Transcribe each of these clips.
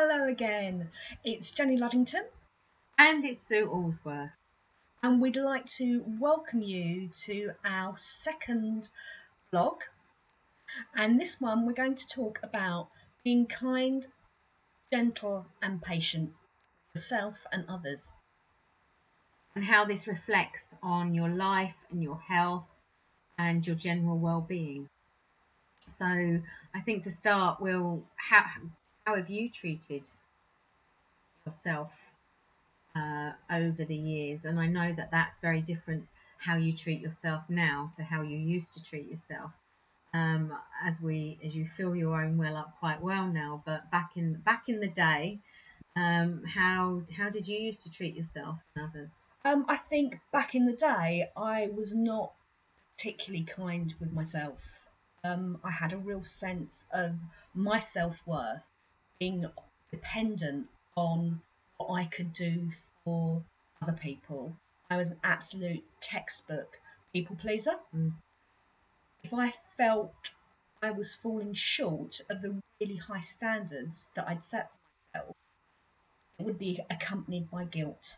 Hello again, it's Jenny Luddington, And it's Sue Allsworth. and we'd like to welcome you to our second vlog. And this one, we're going to talk about being kind, gentle, and patient with yourself and others. And how this reflects on your life and your health and your general well-being. So I think to start, how have you treated yourself over the years? And I know that that's very different how you treat yourself now to how you used to treat yourself. As you fill your own well up quite well now, but back in the day, how did you used to treat yourself and others? I think back in the day, I was not particularly kind with myself. I had a real sense of my self-worth being dependent on what I could do for other people. I was an absolute textbook people pleaser. Mm. If I felt I was falling short of the really high standards that I'd set for myself, it would be accompanied by guilt.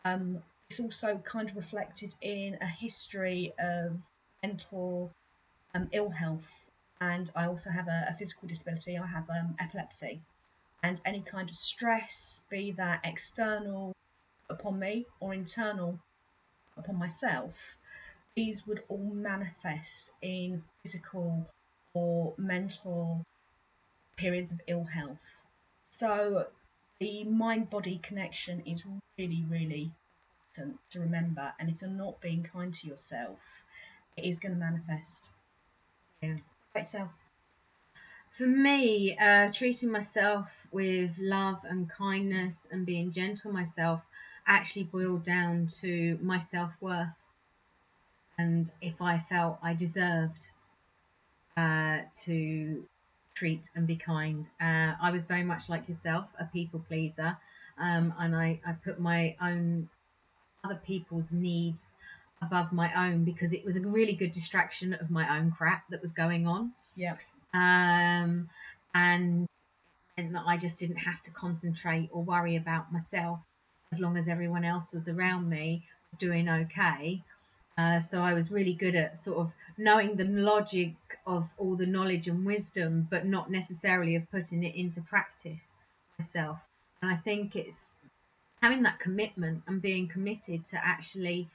It's also kind of reflected in a history of mental ill health, and I also have a physical disability. I have epilepsy, and any kind of stress, be that external upon me or internal upon myself, these would all manifest in physical or mental periods of ill health. So the mind-body connection is really, really important to remember, and if you're not being kind to yourself, it is going to manifest. Yeah. Right, self. For me, treating myself with love and kindness and being gentle myself actually boiled down to my self-worth, and if I felt I deserved to treat and be kind. I was very much like yourself, a people pleaser, and I put my own other people's needs above my own because it was a really good distraction of my own crap that was going on. Yeah. And that I just didn't have to concentrate or worry about myself as long as everyone else was around me was doing okay. So I was really good at sort of knowing the logic of all the knowledge and wisdom, but not necessarily of putting it into practice myself. And I think it's having that commitment and being committed to actually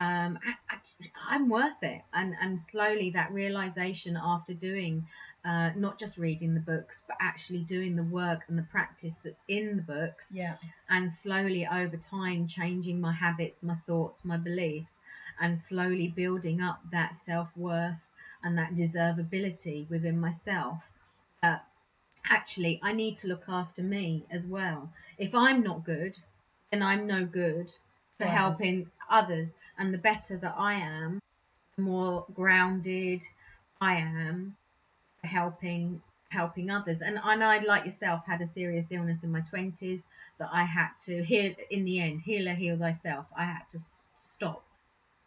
I'm worth it, and slowly that realization after doing not just reading the books but actually doing the work and the practice that's in the books, Yeah. and slowly over time changing my habits, my thoughts, my beliefs, and slowly building up that self-worth and that deservability within myself. Actually I need to look after me as well. If I'm not good, then I'm no good for Right. helping others. And the better that I am, the more grounded I am for helping others. And I, like yourself, had a serious illness in my 20s that I had to heal. In the end, heal thyself. I had to stop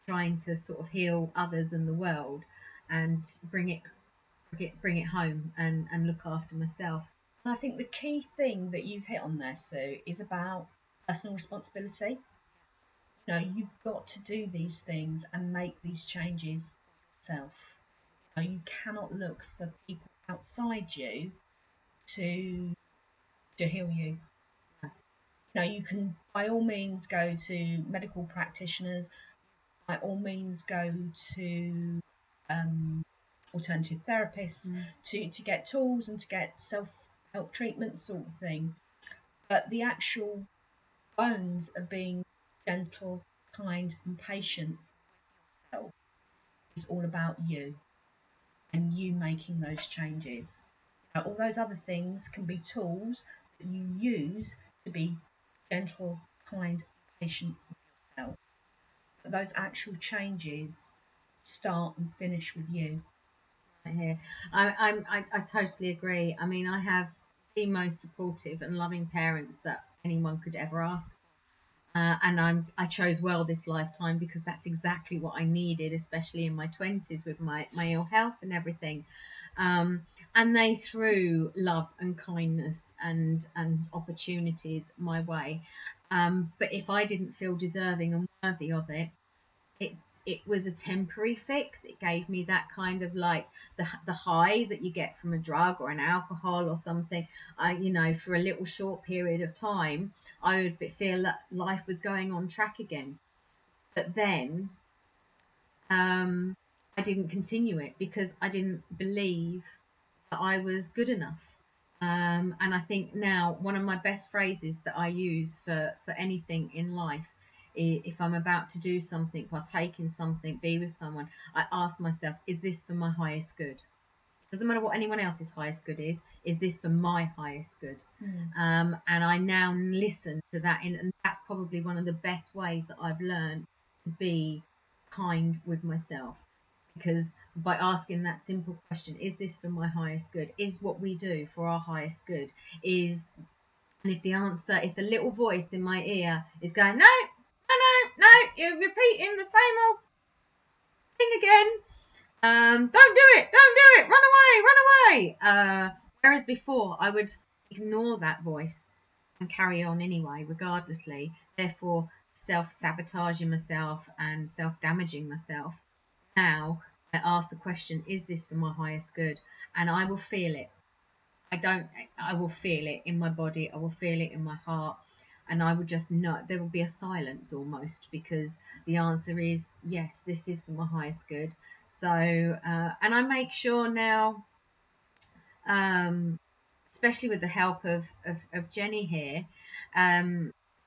trying to sort of heal others and the world and bring it home and look after myself. And I think the key thing that you've hit on there, Sue, is about personal responsibility. You know, you've got to do these things and make these changes yourself. You know, you cannot look for people outside you to heal you. You know, you can by all means go to medical practitioners, by all means go to alternative therapists to get tools and to get self-help treatment sort of thing. But the actual bones of being gentle, kind and patient with yourself is all about you and you making those changes. Now, all those other things can be tools that you use to be gentle, kind, patient with yourself. But those actual changes start and finish with you. Here, I totally agree. I mean, I have the most supportive and loving parents that anyone could ever ask. And I chose well this lifetime because that's exactly what I needed, especially in my 20s with my ill health and everything. and they threw love and kindness and opportunities my way. But if I didn't feel deserving and worthy of it, it it was a temporary fix. It gave me that kind of like the high that you get from a drug or an alcohol or something. For a little short period of time, I would feel that life was going on track again. But then I didn't continue it because I didn't believe that I was good enough. And I think now one of my best phrases that I use for anything in life, if I'm about to do something, partake in something, be with someone, I ask myself, is this for my highest good? Doesn't matter what anyone else's highest good is this for my highest good? And I now listen to that, and that's probably one of the best ways that I've learned to be kind with myself, because by asking that simple question, is this for my highest good, is what we do for our highest good, is and if the answer, if the little voice in my ear is going, no, no, no, no, you're repeating the same old thing again, don't do it, don't do it, run away, run away. Whereas before I would ignore that voice and carry on anyway, regardlessly, therefore self-sabotaging myself and self-damaging myself. Now I ask the question, is this for my highest good? And I will feel it. I will feel it in my body, I will feel it in my heart, and I will just know there will be a silence almost, because the answer is yes, this is for my highest good. So, and I make sure now, especially with the help of Jenny here,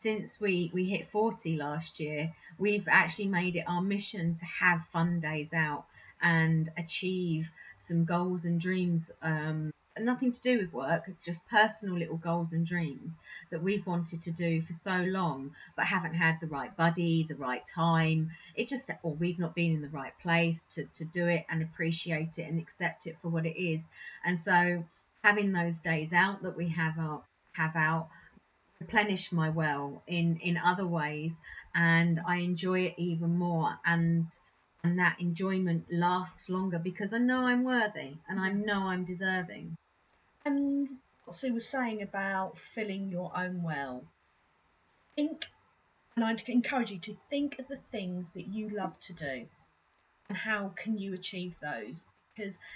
since we hit 40 last year, we've actually made it our mission to have fun days out and achieve some goals and dreams, nothing to do with work. It's just personal little goals and dreams that we've wanted to do for so long, but haven't had the right buddy, the right time. Or we've not been in the right place to do it and appreciate it and accept it for what it is. And so having those days out that we have out replenish my well in other ways, and I enjoy it even more, and that enjoyment lasts longer because I know I'm worthy and I know I'm deserving. And what Sue was saying about filling your own well, think, and I'd encourage you to think of the things that you love to do and how can you achieve those.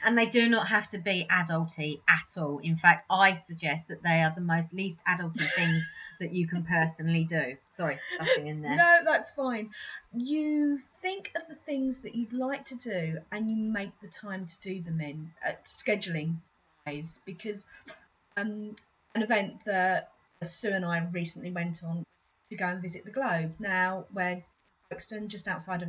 And they do not have to be adulty at all. In fact, I suggest that they are the most least adulty things that you can personally do. Sorry, butting in there. No, that's fine. You think of the things that you'd like to do and you make the time to do them in scheduling ways, because an event that Sue and I recently went on to go and visit the Globe. Now we're Folkestone, just outside of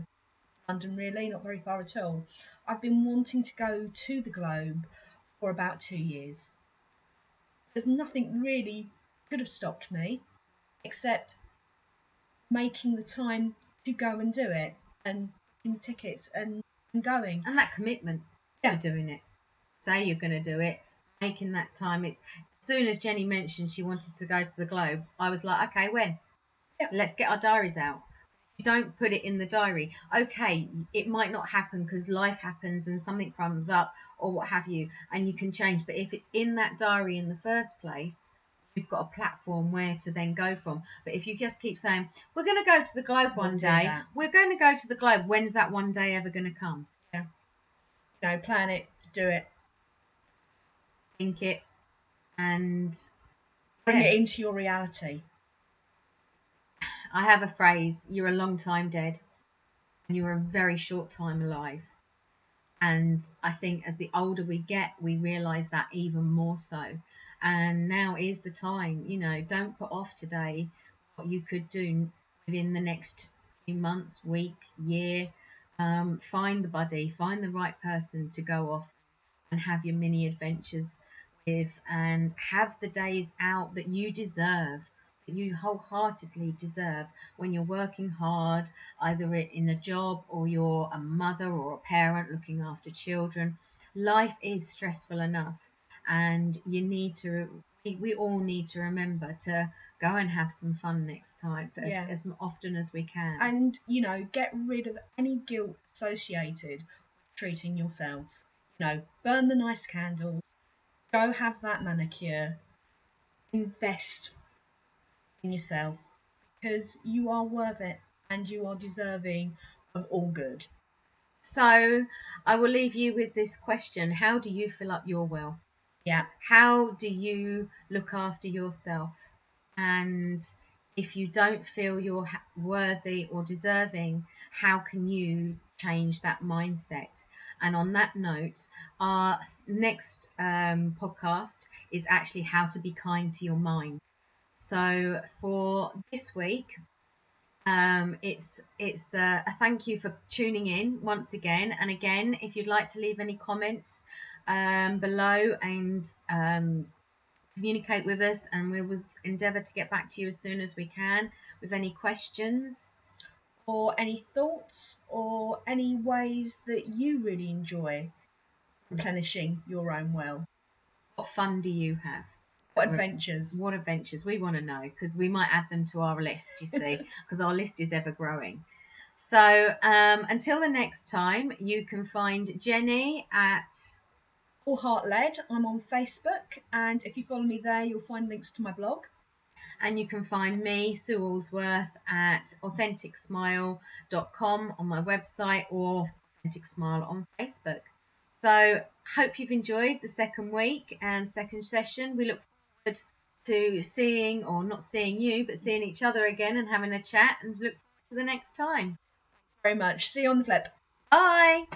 London, really, not very far at all. I've been wanting to go to the Globe for about 2 years. There's nothing really could have stopped me except making the time to go and do it, and getting tickets and going. And that commitment to doing it. Say you're going to do it, making that time. It's as soon as Jenny mentioned she wanted to go to the Globe, I was like, okay, when? Let's get our diaries out. You don't put it in the diary. Okay, it might not happen because life happens and something comes up or what have you, and you can change. But if it's in that diary in the first place, you've got a platform where to then go from. But if you just keep saying, we're going to go to the Globe one day, we're going to go to the Globe, when's that one day ever going to come? Yeah. No, plan it, do it. Think it, and bring it into your reality. I have a phrase, you're a long time dead and you're a very short time alive. And I think as the older we get, we realise that even more so. And now is the time, don't put off today what you could do within the next few months, week, year. Find the buddy, find the right person to go off and have your mini adventures with, and have the days out that you deserve, that you wholeheartedly deserve when you're working hard, either in a job or you're a mother or a parent looking after children. Life is stressful enough, and we all need to remember to go and have some fun next time, as often as we can. And, get rid of any guilt associated with treating yourself. Burn the nice candles, Go have that manicure. Invest in yourself because you are worth it and you are deserving of all good. So I will leave you with this question. How do you fill up your well? Yeah. How do you look after yourself? And if you don't feel you're worthy or deserving, how can you change that mindset? And on that note, our next podcast is actually how to be kind to your mind. So for this week, it's a thank you for tuning in once again. And again, if you'd like to leave any comments below and communicate with us, and we will endeavour to get back to you as soon as we can with any questions or any thoughts or any ways that you really enjoy replenishing your own well. What fun do you have? What adventures? What adventures? We want to know because we might add them to our list, you see, because our list is ever growing. So until the next time, you can find Jenny at All Heart Led. I'm on Facebook, and if you follow me there, you'll find links to my blog. And you can find me, Sue Allsworth, at AuthenticSmile.com on my website or Authentic Smile on Facebook. So hope you've enjoyed the second week and second session. We look forward to seeing, or not seeing you, but seeing each other again and having a chat, and look forward to the next time. Very much. See you on the flip. Bye.